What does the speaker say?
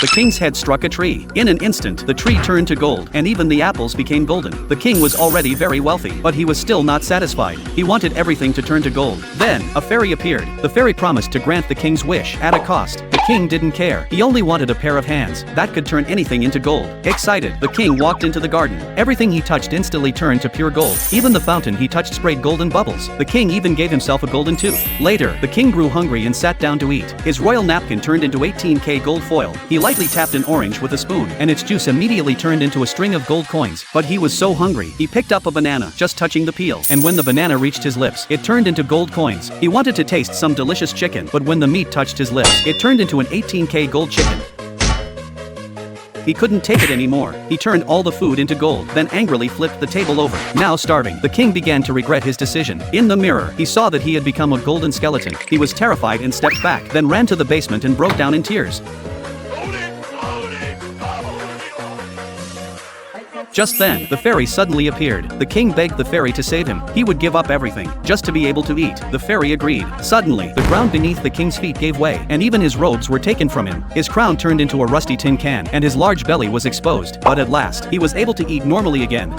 The king's head struck a tree. In an instant, the tree turned to gold, and even the apples became golden. The king was already very wealthy, but he was still not satisfied. He wanted everything to turn to gold. Then, a fairy appeared. The fairy promised to grant the king's wish, at a cost. The king didn't care. He only wanted a pair of hands that could turn anything into gold. Excited, the king walked into the garden. Everything he touched instantly turned to pure gold. Even the fountain he touched sprayed golden bubbles. The king even gave himself a golden tooth. Later, the king grew hungry and sat down to eat. His royal napkin turned into 18K gold foil. He lightly tapped an orange with a spoon, and its juice immediately turned into a string of gold coins. But he was so hungry, he picked up a banana, just touching the peel, and when the banana reached his lips, it turned into gold coins. He wanted to taste some delicious chicken, but when the meat touched his lips, it turned into an 18K gold chicken. He couldn't take it anymore. He turned all the food into gold, then angrily flipped the table over. Now starving, the king began to regret his decision. In the mirror, he saw that he had become a golden skeleton. He was terrified and stepped back, then ran to the basement and broke down in tears. Just then, the fairy suddenly appeared. The king begged the fairy to save him. He would give up everything, just to be able to eat. The fairy agreed. Suddenly, the ground beneath the king's feet gave way, and even his robes were taken from him. His crown turned into a rusty tin can, and his large belly was exposed. But at last, he was able to eat normally again.